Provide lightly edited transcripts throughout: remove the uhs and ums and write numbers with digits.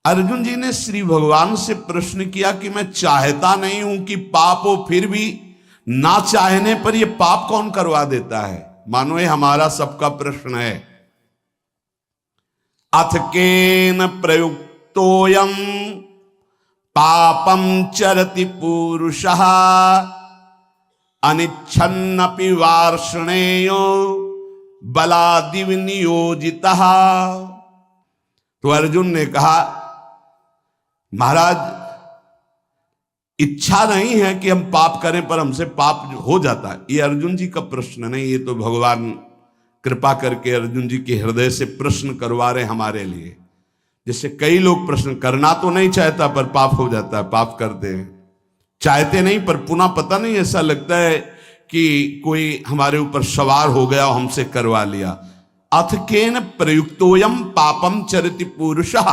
अर्जुन जी ने श्री भगवान से प्रश्न किया कि मैं चाहता नहीं हूं कि पाप हो, फिर भी ना चाहने पर यह पाप कौन करवा देता है? मानो ये हमारा सबका प्रश्न है। अथ केन प्रयुक्तोयम पापम चरति पुरुषः अनिच्छन्नपि वार्ष्णेयो बलादिव नियोजितः। तो अर्जुन ने कहा, महाराज इच्छा नहीं है कि हम पाप करें, पर हमसे पाप हो जाता है। ये अर्जुन जी का प्रश्न नहीं, ये तो भगवान कृपा करके अर्जुन जी के हृदय से प्रश्न करवा रहे हमारे लिए। जैसे कई लोग प्रश्न करना तो नहीं चाहता पर पाप हो जाता है, पाप करते हैं। चाहते नहीं पर पुनः पता नहीं, ऐसा लगता है कि कोई हमारे ऊपर सवार हो गया और हमसे करवा लिया। अथ केन प्रयुक्तोयम पापम चरति पुरुषः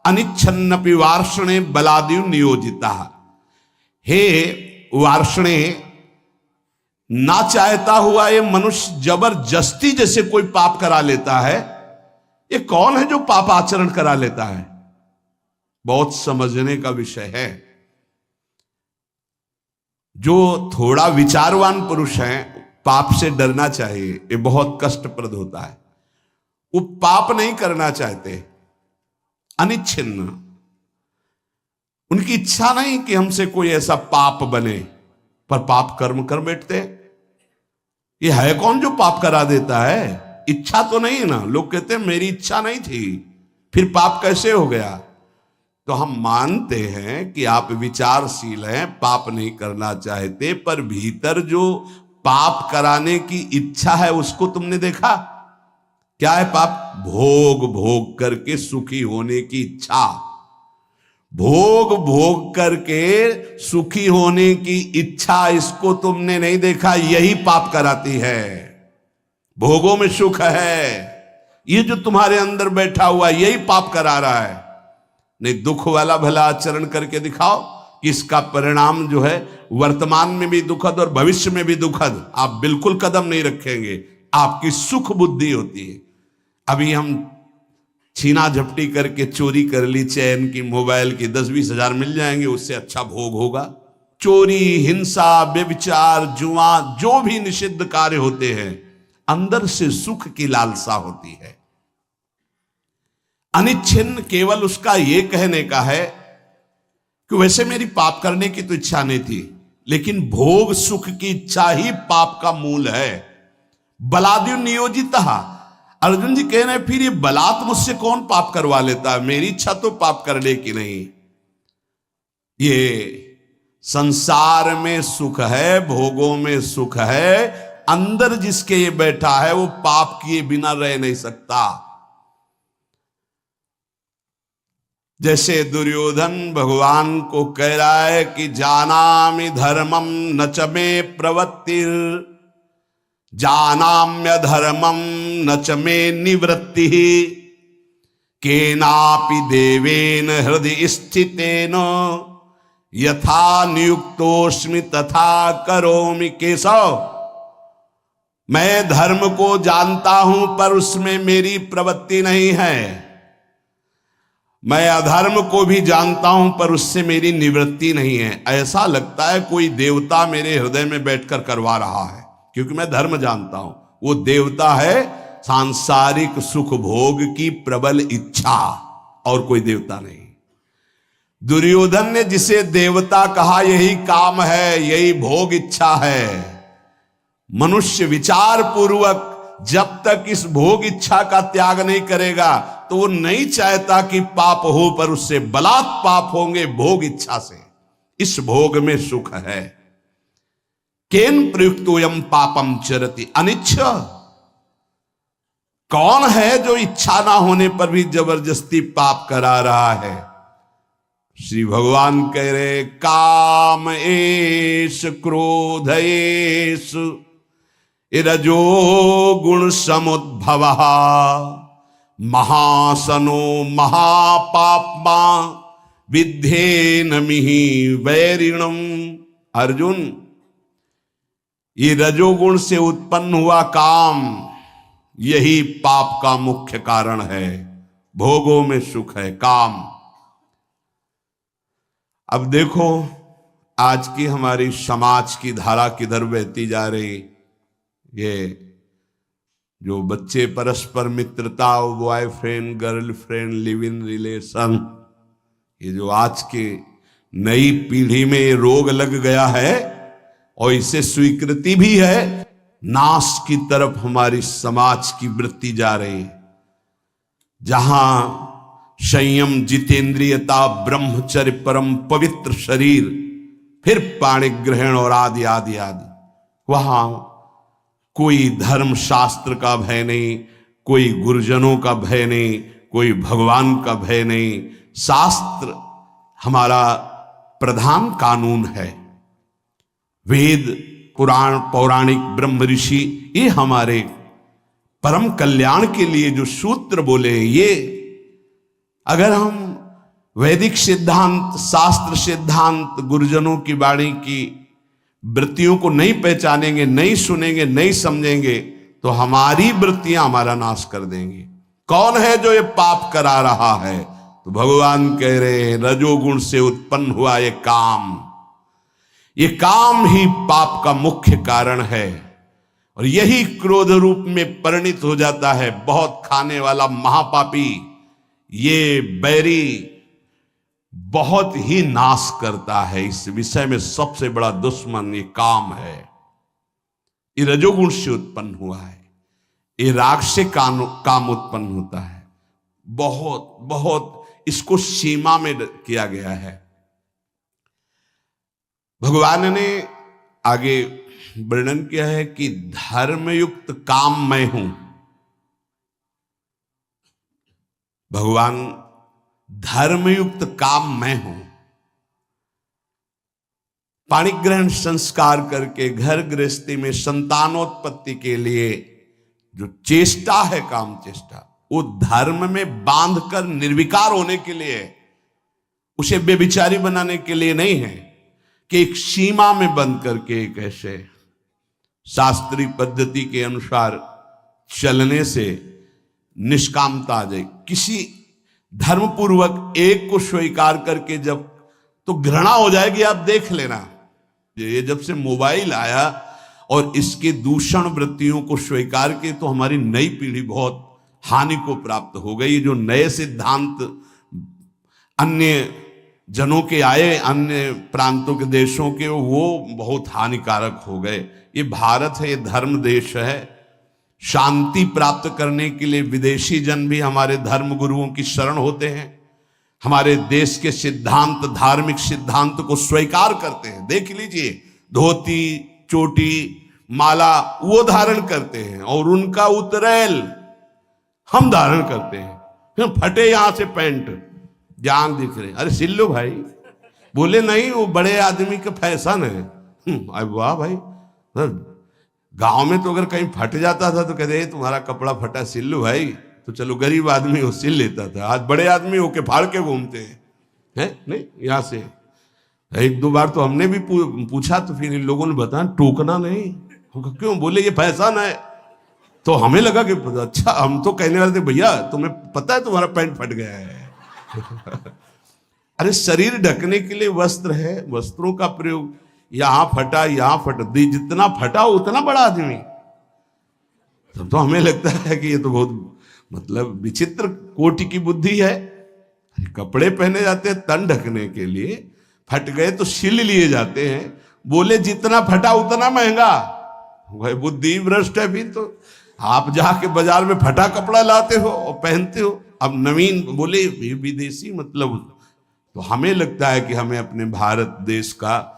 अनिच्छन्नपि वार्ष्णे बलादिव नियोजितः। हे वार्ष्णे, ना चाहता हुआ ये मनुष्य जबरदस्ती जैसे कोई पाप करा लेता है। ये कौन है जो पाप आचरण करा लेता है? बहुत समझने का विषय है। जो थोड़ा विचारवान पुरुष है, पाप से डरना चाहिए, ये बहुत कष्टप्रद होता है। वो पाप नहीं करना चाहते, अनिच्छिन्न, उनकी इच्छा नहीं कि हमसे कोई ऐसा पाप बने, पर पाप कर्म कर बैठते। ये है कौन जो पाप करा देता है? इच्छा तो नहीं है ना। लोग कहते हैं मेरी इच्छा नहीं थी, फिर पाप कैसे हो गया? तो हम मानते हैं कि आप विचारशील हैं, पाप नहीं करना चाहते, पर भीतर जो पाप कराने की इच्छा है उसको तुमने देखा? क्या है पाप? भोग भोग करके सुखी होने की इच्छा। भोग भोग करके सुखी होने की इच्छा, इसको तुमने नहीं देखा? यही पाप कराती है। भोगों में सुख है, ये जो तुम्हारे अंदर बैठा हुआ यही पाप करा रहा है। नहीं, दुख वाला भला आचरण करके दिखाओ कि इसका परिणाम जो है वर्तमान में भी दुखद और भविष्य में भी दुखद, आप बिल्कुल कदम नहीं रखेंगे। आपकी सुख बुद्धि होती है। अभी हम छीना झपटी करके चोरी कर ली, चैन की, मोबाइल की, 10-20 हजार मिल जाएंगे, उससे अच्छा भोग होगा। चोरी, हिंसा, व्यभिचार, जुआ, जो भी निषिद्ध कार्य होते हैं, अंदर से सुख की लालसा होती है। अनिच्छिन्न केवल उसका यह कहने का है कि वैसे मेरी पाप करने की तो इच्छा नहीं थी, लेकिन भोग सुख की इच्छा ही पाप का मूल है। बलादिव नियोजितः। अर्जुन जी कह रहे हैं, फिर ये बलात् मुझसे कौन पाप करवा लेता है? मेरी इच्छा तो पाप करने की नहीं। ये संसार में सुख है, भोगों में सुख है, अंदर जिसके ये बैठा है वो पाप किए बिना रह नहीं सकता। जैसे दुर्योधन भगवान को कह रहा है कि जानामि धर्मम न च मे प्रवृत्तिर, जानाम्य धर्मम न च मे निवृत्ति, केनापि देवेन हृदय स्थितेन यथा नियुक्तोस्मि तथा करोमि। केशव, मैं धर्म को जानता हूं पर उसमें मेरी प्रवृत्ति नहीं है। मैं अधर्म को भी जानता हूं पर उससे मेरी निवृत्ति नहीं है। ऐसा लगता है कोई देवता मेरे हृदय में बैठकर करवा रहा है, क्योंकि मैं धर्म जानता हूं। वो देवता है सांसारिक सुख भोग की प्रबल इच्छा, और कोई देवता नहीं। दुर्योधन ने जिसे देवता कहा यही काम है, यही भोग इच्छा है। मनुष्य विचार पूर्वक जब तक इस भोग इच्छा का त्याग नहीं करेगा तो वो नहीं चाहता कि पाप हो, पर उससे बलात् पाप होंगे भोग इच्छा से। इस भोग में सुख है। केन प्रयुक्तोयम पापम चरति अनिच्छ। कौन है जो इच्छा ना होने पर भी जबरदस्ती पाप करा रहा है? श्री भगवान कह रहे, काम एष क्रोध एष रजो गुण समुद्भवः महासनो महापाप्मा विद्धेनमिहि वैरिणम। अर्जुन, ये रजोगुण से उत्पन्न हुआ काम, यही पाप का मुख्य कारण है। भोगों में सुख है, काम। अब देखो आज की हमारी समाज की धारा किधर बहती जा रही। ये जो बच्चे परस्पर मित्रता, boyfriend girlfriend, live in relation, ये जो आज के नई पीढ़ी में ये रोग लग गया है और इसे स्वीकृति भी है, नाश की तरफ हमारी समाज की वृत्ति जा रही है। जहां संयम, जितेंद्रियता, ब्रह्मचर्य, परम पवित्र शरीर, फिर पाणि ग्रहण और आदि आदि आदि, वहां कोई धर्म शास्त्र का भय नहीं, कोई गुरुजनों का भय नहीं, कोई भगवान का भय नहीं। शास्त्र हमारा प्रधान कानून है। वेद, पुराण, पौराणिक, ब्रह्म ऋषि, ये हमारे परम कल्याण के लिए जो सूत्र बोले, ये अगर हम वैदिक सिद्धांत, शास्त्र सिद्धांत, गुरुजनों की वाणी की वृत्तियों को नहीं पहचानेंगे, नहीं सुनेंगे, नहीं समझेंगे, तो हमारी वृत्तियां हमारा नाश कर देंगी। कौन है जो ये पाप करा रहा है? तो भगवान कह रहे हैं रजोगुण से उत्पन्न हुआ ये काम, ये काम ही पाप का मुख्य कारण है। और यही क्रोध रूप में परिणित हो जाता है। बहुत खाने वाला महापापी, ये बैरी बहुत ही नाश करता है। इस विषय में सबसे बड़ा दुश्मन ये काम है। ये रजोगुण से उत्पन्न हुआ है। ये राग से काम उत्पन्न होता है। बहुत बहुत इसको सीमा में किया गया है। भगवान ने आगे वर्णन किया है कि धर्मयुक्त काम मैं हूं। भगवान धर्मयुक्त काम मैं हूं। पाणिग्रहण संस्कार करके घर गृहस्थी में संतानोत्पत्ति के लिए जो चेष्टा है, काम चेष्टा, वो धर्म में बांधकर निर्विकार होने के लिए, उसे बेविचारी बनाने के लिए नहीं है कि एक सीमा में बंद करके एक ऐसे शास्त्रीय पद्धति के अनुसार चलने से निष्कामता आ जाए। किसी धर्मपूर्वक एक को स्वीकार करके जब, तो घृणा हो जाएगी। आप देख लेना, ये जब से मोबाइल आया और इसके दूषण वृत्तियों को स्वीकार के, तो हमारी नई पीढ़ी बहुत हानि को प्राप्त हो गई। जो नए सिद्धांत अन्य जनों के आए, अन्य प्रांतों के देशों के, वो बहुत हानिकारक हो गए। ये भारत है, ये धर्म देश है। शांति प्राप्त करने के लिए विदेशी जन भी हमारे धर्म गुरुओं की शरण होते हैं। हमारे देश के सिद्धांत, धार्मिक सिद्धांत को स्वीकार करते हैं। देख लीजिए, धोती, चोटी, माला वो धारण करते हैं और उनका उतरैल हम धारण करते हैं। फटे यहां से पैंट, जांग दिख रहे, अरे सिल लो भाई। बोले नहीं, वो बड़े आदमी का फैशन है। अरे वाह भाई, गांव में तो अगर कहीं फट जाता था तो कहते तुम्हारा कपड़ा फटा, सिल लो भाई। तो चलो गरीब आदमी वो सिल लेता था। आज बड़े आदमी होके फाड़ के घूमते हैं, नहीं यहाँ से। एक दो बार तो हमने भी पूछा, तो फिर इन लोगों ने बताया टोकना नहीं। क्यों? बोले ये फैशन है। तो हमें लगा कि अच्छा, हम तो कहने वाले थे भैया तुम्हें पता है तुम्हारा पैंट फट गया है। अरे शरीर ढकने के लिए वस्त्र है, वस्त्रों का प्रयोग। यहां फटा, यहां फट, जितना फटा उतना बड़ा आदमी। तब तो हमें लगता है कि ये तो बहुत मतलब विचित्र कोटि की बुद्धि है। कपड़े पहने जाते हैं तन ढकने के लिए, फट गए तो सिल लिए जाते हैं। बोले जितना फटा उतना महंगा। वह बुद्धि भ्रष्ट है। फिर तो आप जाके बाजार में फटा कपड़ा लाते हो और पहनते हो। अब नवीन बोले विदेशी, मतलब तो हमें लगता है कि हमें अपने भारत देश का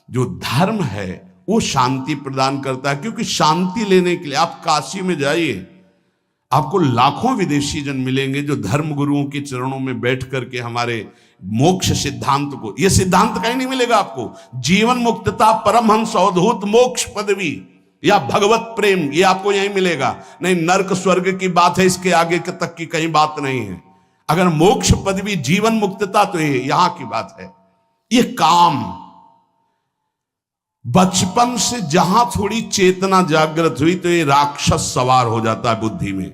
जो धर्म है वो शांति प्रदान करता है। क्योंकि शांति लेने के लिए आप काशी में जाइए, आपको लाखों विदेशी जन मिलेंगे जो धर्म गुरुओं के चरणों में बैठ करके हमारे मोक्ष सिद्धांत को, यह सिद्धांत कहीं नहीं मिलेगा आपको। जीवन मुक्तता, परमहंस अवधूत मोक्ष पदवी या भगवत प्रेम, ये आपको यहीं मिलेगा। नहीं, नर्क स्वर्ग की बात है, इसके आगे तक की कहीं बात नहीं है। अगर मोक्ष पदवी, जीवन मुक्तता, तो ये यहां की बात है। ये काम बचपन से जहां थोड़ी चेतना जागृत हुई तो ये राक्षस सवार हो जाता है बुद्धि में।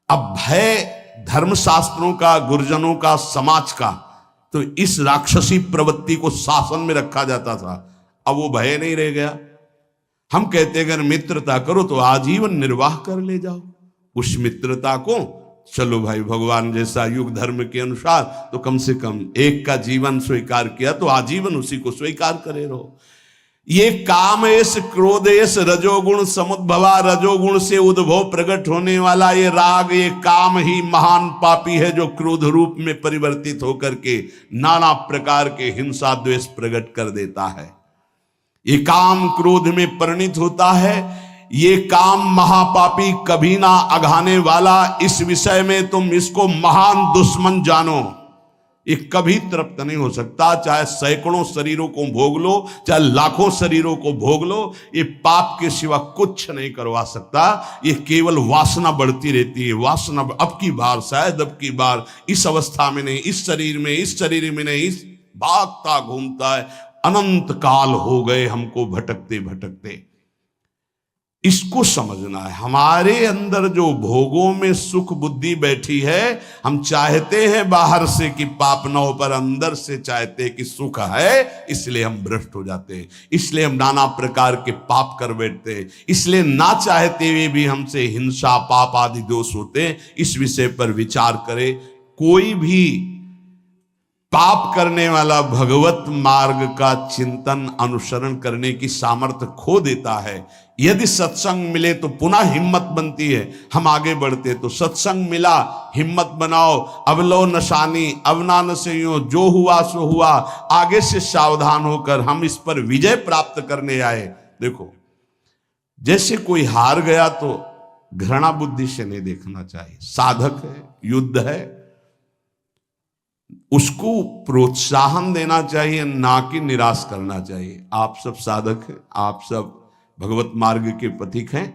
अब भय धर्मशास्त्रों का, गुरुजनों का, समाज का, तो इस राक्षसी प्रवृत्ति को शासन में रखा जाता था। अब वो भय नहीं रह गया। हम कहते अगर मित्रता करो तो आजीवन निर्वाह कर ले जाओ। उस मित्रता को चलो भाई भगवान जैसा युग धर्म के अनुसार तो कम से कम एक का जीवन स्वीकार किया तो आजीवन उसी को स्वीकार करे रहो। ये कामेश क्रोधेश रजोगुण समुद्भवा, रजोगुण से उद्भव प्रकट होने वाला ये राग, ये काम ही महान पापी है जो क्रोध रूप में परिवर्तित होकर के नाना प्रकार के हिंसा द्वेष प्रकट कर देता है। ये काम क्रोध में परिणित होता है। ये काम महापापी कभी ना अघाने वाला, इस विषय में तुम इसको महान दुश्मन जानो। ये कभी तृप्त नहीं हो सकता, चाहे सैकड़ों शरीरों को भोग लो, चाहे लाखों शरीरों को भोग लो, ये पाप के सिवा कुछ नहीं करवा सकता। ये केवल वासना बढ़ती रहती है। वासना अब की बार, शायद अब की बार, इस अवस्था में नहीं, इस शरीर में, इस शरीर में नहीं, इस भागता घूमता है। अनंत काल हो गए हमको भटकते भटकते। इसको समझना है। हमारे अंदर जो भोगों में सुख बुद्धि बैठी है, हम चाहते हैं बाहर से कि पाप न हो, पर अंदर से चाहते हैं कि सुख है, इसलिए हम भ्रष्ट हो जाते हैं। इसलिए हम नाना प्रकार के पाप कर बैठते हैं। इसलिए ना चाहते हुए भी हमसे हिंसा पाप आदि दोष होते हैं। इस विषय पर विचार करें। कोई भी पाप करने वाला भगवत मार्ग का चिंतन अनुसरण करने की सामर्थ्य खो देता है। यदि सत्संग मिले तो पुनः हिम्मत बनती है, हम आगे बढ़ते। तो सत्संग मिला, हिम्मत बनाओ, अब लो नशानी, अब ना नशेयो, जो हुआ सो हुआ, आगे से सावधान होकर हम इस पर विजय प्राप्त करने आए। देखो, जैसे कोई हार गया तो घृणा बुद्धि से नहीं देखना चाहिए। साधक है, युद्ध है, उसको प्रोत्साहन देना चाहिए, ना कि निराश करना चाहिए। आप सब साधक हैं, आप सब भगवत मार्ग के पथिक हैं।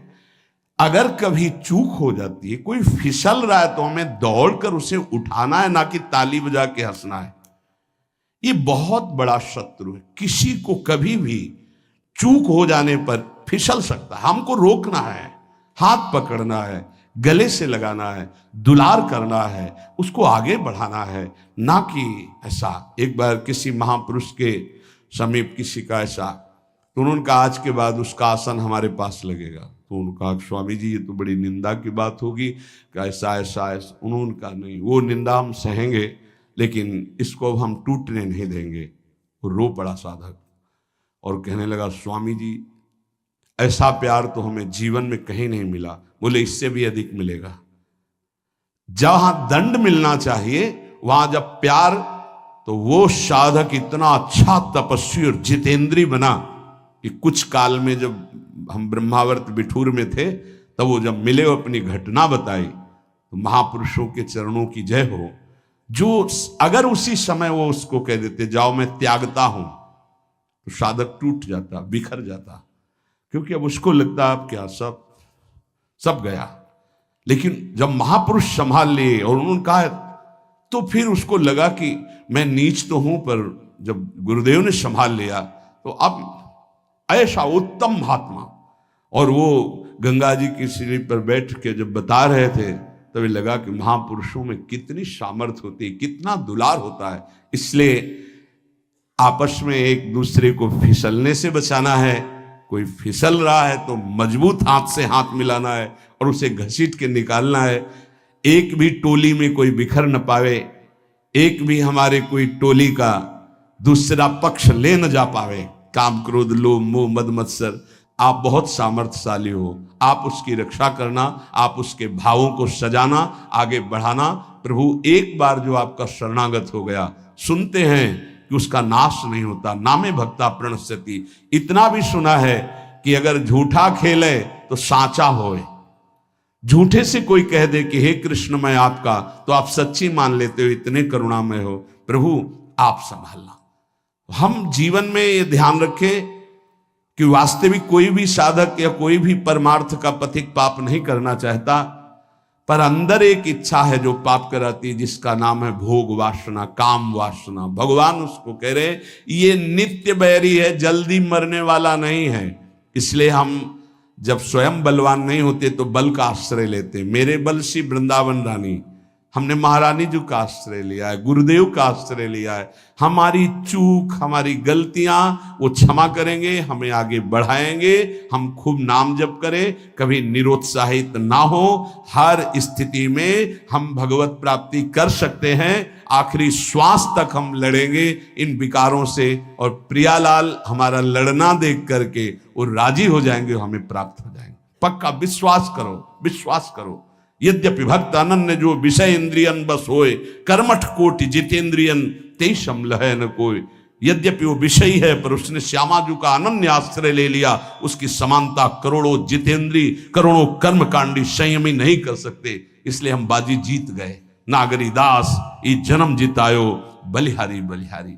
अगर कभी चूक हो जाती है, कोई फिसल रहा है, तो हमें दौड़कर उसे उठाना है, ना कि ताली बजा के हंसना है। ये बहुत बड़ा शत्रु है। किसी को कभी भी चूक हो जाने पर फिसल सकता है। हमको रोकना है, हाथ पकड़ना है, गले से लगाना है, दुलार करना है, उसको आगे बढ़ाना है, ना कि ऐसा। एक बार किसी महापुरुष के समीप किसी का ऐसा, तो उन्होंने कहा आज के बाद उसका आसन हमारे पास लगेगा। तो उन्होंने कहा स्वामी जी ये तो बड़ी निंदा की बात होगी कि ऐसा ऐसा ऐसा। उन्होंने कहा नहीं, वो निंदा हम सहेंगे, लेकिन इसको अब हम टूटने नहीं देंगे। वो रो पड़ा साधक और कहने लगा स्वामी जी ऐसा प्यार तो हमें जीवन में कहीं नहीं मिला। बोले इससे भी अधिक मिलेगा। जहां दंड मिलना चाहिए वहां जब प्यार, तो वो साधक इतना अच्छा तपस्वी और जितेंद्री बना कि कुछ काल में जब हम ब्रह्मावर्त बिठूर में थे, तब वो जब मिले, वो अपनी घटना बताई। तो महापुरुषों के चरणों की जय हो। जो अगर उसी समय वो उसको कह देते जाओ मैं त्यागता हूं, तो साधक टूट जाता, बिखर जाता, क्योंकि अब उसको लगता अब क्या सब गया। लेकिन जब महापुरुष संभाल लिए और उन्होंने कहा, तो फिर उसको लगा कि मैं नीच तो हूं, पर जब गुरुदेव ने संभाल लिया तो अब ऐसा उत्तम महात्मा। और वो गंगा जी की सीढ़ी पर बैठ के जब बता रहे थे, तभी लगा कि महापुरुषों में कितनी सामर्थ्य होती है, कितना दुलार होता है। इसलिए आपस में एक दूसरे को फिसलने से बचाना है। कोई फिसल रहा है तो मजबूत हाथ से हाथ मिलाना है और उसे घसीट के निकालना है। एक भी टोली में कोई बिखर न पावे, एक भी हमारे कोई टोली का दूसरा पक्ष ले न जा पावे। काम क्रोध लोभ मोह मद मत्सर, आप बहुत सामर्थ्यशाली हो, आप उसकी रक्षा करना, आप उसके भावों को सजाना, आगे बढ़ाना। प्रभु एक बार जो आपका शरणागत हो गया, सुनते हैं कि उसका नाश नहीं होता। नामे भक्ता प्रणश्यति, इतना भी सुना है कि अगर झूठा खेले तो साचा होए। झूठे से कोई कह दे कि हे कृष्ण मैं आपका, तो आप सच्ची मान लेते हो, इतने करुणामय हो। प्रभु आप संभालना। हम जीवन में ये ध्यान रखें कि वास्तविक कोई भी साधक या कोई भी परमार्थ का पथिक पाप नहीं करना चाहता, पर अंदर एक इच्छा है जो पाप कराती है, जिसका नाम है भोग वासना, काम वासना। भगवान उसको कह रहे ये नित्य बैरी है, जल्दी मरने वाला नहीं है। इसलिए हम जब स्वयं बलवान नहीं होते तो बल का आश्रय लेते। मेरे बल सी वृंदावन रानी, हमने महारानी जी का आश्रय लिया है, गुरुदेव का आश्रय लिया है। हमारी चूक, हमारी गलतियां वो क्षमा करेंगे, हमें आगे बढ़ाएंगे। हम खूब नाम जप करें, कभी निरुत्साहित ना हो। हर स्थिति में हम भगवत प्राप्ति कर सकते हैं। आखिरी श्वास तक हम लड़ेंगे इन विकारों से, और प्रियालाल हमारा लड़ना देख करके वो राजी हो जाएंगे, हमें प्राप्त हो जाएंगे। पक्का विश्वास करो, विश्वास करो। यद्यपि भक्त अनन्य जो विषय इंद्रियन बस होए, कर्मठ कोटि जितेंद्रियन तेषम लहै न कोई। यद्यपि वो विषयी है, पर उसने श्यामाजू का अनन्य आश्रय ले लिया। उसकी समानता करोड़ों जितेंद्री, करोड़ों कर्मकांडी संयमी नहीं कर सकते। इसलिए हम बाजी जीत गए। नागरी दास ई जन्म जितायो, बलिहारी बलिहारी।